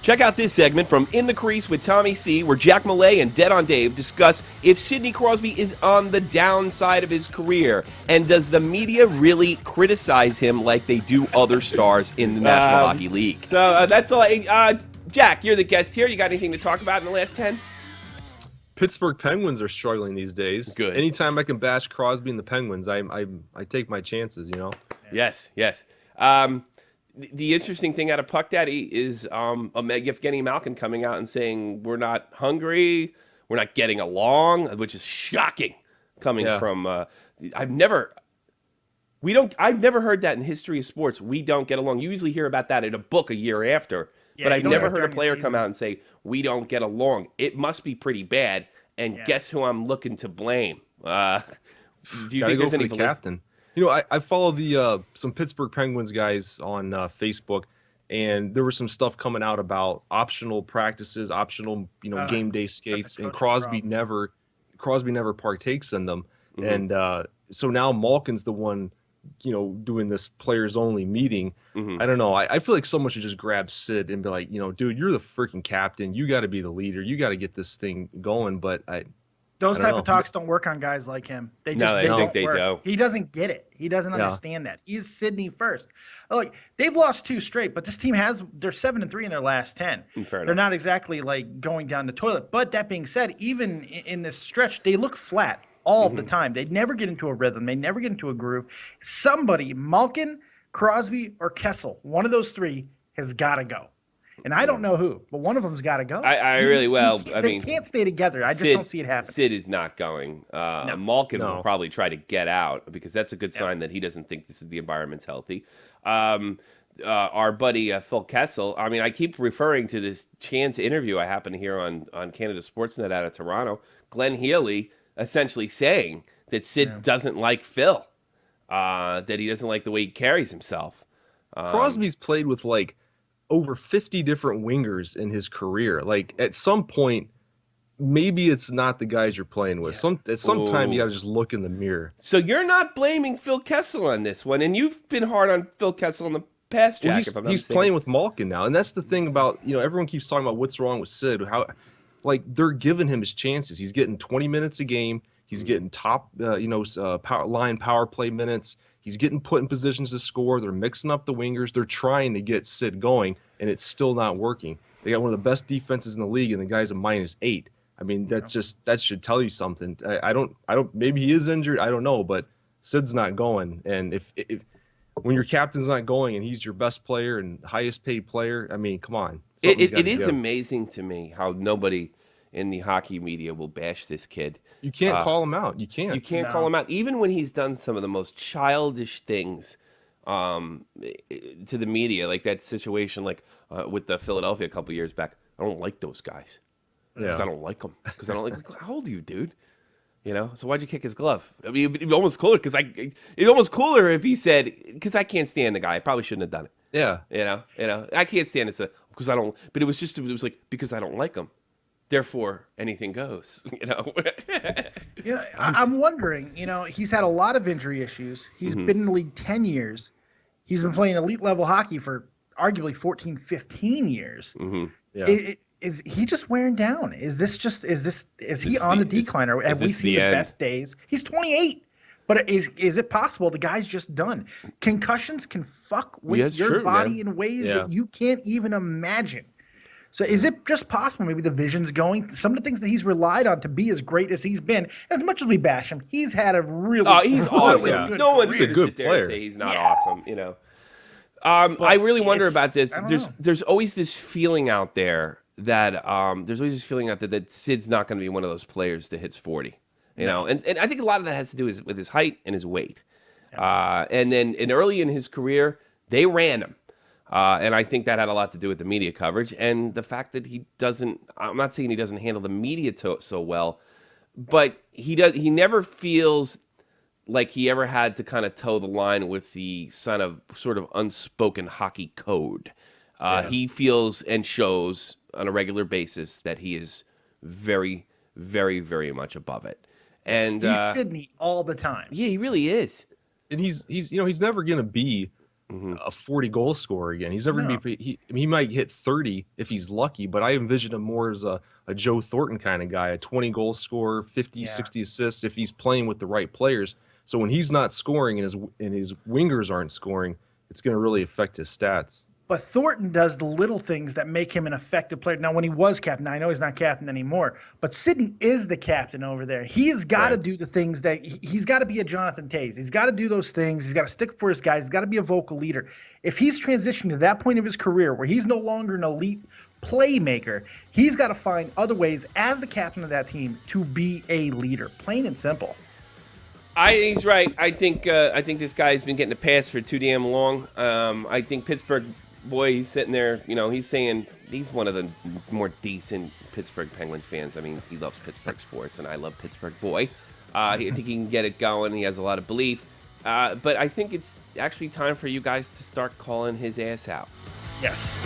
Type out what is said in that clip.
Check out this segment from In the Crease with Tommy C, where Jack Millay and Dead on Dave discuss if Sidney Crosby is on the downside of his career, and does the media really criticize him like they do other stars in the National Hockey League? So that's all. Jack, you're the guest here. You got anything to talk about in the last 10? Pittsburgh Penguins are struggling these days. Good. Anytime I can bash Crosby and the Penguins, I take my chances, you know? Yes. The interesting thing out of Puck Daddy is Evgeny Malkin coming out and saying we're not hungry, we're not getting along, which is shocking coming from. I've never heard that in history of sports. We don't get along. You usually hear about that in a book a year after, but I've never heard a player come out and say we don't get along. It must be pretty bad. And guess who I'm looking to blame? Do you think there's any captain? You know, I follow the some Pittsburgh Penguins guys on Facebook, and there was some stuff coming out about optional practices, optional game day skates, and Crosby never partakes in them. Mm-hmm. And so now Malkin's the one, doing this players only meeting. Mm-hmm. I don't know. I feel like someone should just grab Sid and be like, dude, you're the freaking captain. You got to be the leader. You got to get this thing going. But those type of talks don't work on guys like him. They don't work. He doesn't get it. He doesn't understand that. He's Sidney first. Look, they've lost 2 straight, but this team they're 7-3 in their last 10. They're not exactly like going down the toilet. But that being said, even in this stretch, they look flat all of the time. They never get into a rhythm. They never get into a groove. Somebody, Malkin, Crosby, or Kessel, one of those 3 has got to go. And I don't know who, but one of them's got to go. They can't stay together. I just don't see it happening. Sid is not going. Malkin will probably try to get out because that's a good sign that he doesn't think the environment's healthy. Our buddy Phil Kessel, I keep referring to this chance interview I happen to hear on Canada Sportsnet out of Toronto. Glenn Healy essentially saying that Sid doesn't like Phil, that he doesn't like the way he carries himself. Crosby's played with over 50 different wingers in his career. Like at some point, maybe it's not the guys you're playing with. At some time, you got to just look in the mirror. So you're not blaming Phil Kessel on this one, and you've been hard on Phil Kessel in the past, Jack. He's playing with Malkin now, and that's the thing about everyone keeps talking about what's wrong with Sid. How they're giving him his chances. He's getting 20 minutes a game. He's getting top power play minutes. He's getting put in positions to score. They're mixing up the wingers. They're trying to get Sid going, and it's still not working. They got one of the best defenses in the league, and the guy's a -8. That should tell you something. I don't. Maybe he is injured. I don't know, but Sid's not going. And if when your captain's not going and he's your best player and highest paid player, come on. It is amazing to me how nobody in the hockey media will bash this kid. You can't call him out. You can't call him out, even when he's done some of the most childish things to the media, like that situation, with the Philadelphia a couple years back. I don't like those guys because I don't like them. Because I don't like. How old are you, dude? So why'd you kick his glove? It'd be almost cooler it's almost cooler if he said, because I can't stand the guy. I probably shouldn't have done it. Yeah. I can't stand it because I don't. But it was like because I don't like him. Therefore, anything goes, I'm wondering, he's had a lot of injury issues. He's been in the league 10 years. He's been playing elite level hockey for arguably 14, 15 years. Mm-hmm. Yeah. Is he just wearing down? Is he on the decline? Or have we seen the best days? He's 28. But is it possible the guy's just done? Concussions can fuck with your body in ways that you can't even imagine. So is it just possible maybe the vision's going? Some of the things that he's relied on to be as great as he's been, as much as we bash him, he's had a really he's awesome. Good no one's a good player. Say he's not awesome, I really wonder about this. There's always this feeling out there that that Sid's not going to be one of those players that hits 40. And I think a lot of that has to do with his height and his weight. And early in his career, they ran him. And I think that had a lot to do with the media coverage and the fact that he doesn't. I'm not saying he doesn't handle the media so well, but he never feels like he ever had to kind of toe the line with the sort of unspoken hockey code. He feels and shows on a regular basis that he is very, very, very much above it. And he's Sidney all the time. Yeah, he really is. And he's never gonna be a 40 goal scorer again. He's never going to be. He might hit 30 if he's lucky, but I envision him more as a Joe Thornton kind of guy, a 20 goal scorer, 50, 60 assists if he's playing with the right players. So when he's not scoring and his wingers aren't scoring, it's going to really affect his stats. But Thornton does the little things that make him an effective player. Now, when he was captain, I know he's not captain anymore, but Sidney is the captain over there. He has got to do the things that he's got to be a Jonathan Toews. He's got to do those things. He's got to stick up for his guys. He's got to be a vocal leader. If he's transitioning to that point of his career where he's no longer an elite playmaker, he's got to find other ways as the captain of that team to be a leader, plain and simple. He's right. I think this guy's been getting a pass for too damn long. I think Pittsburgh. Boy, he's sitting there, he's saying he's one of the more decent Pittsburgh Penguins fans. I mean, he loves Pittsburgh sports, and I love Pittsburgh boy. I think he can get it going. He has a lot of belief. But I think it's actually time for you guys to start calling his ass out. Yes.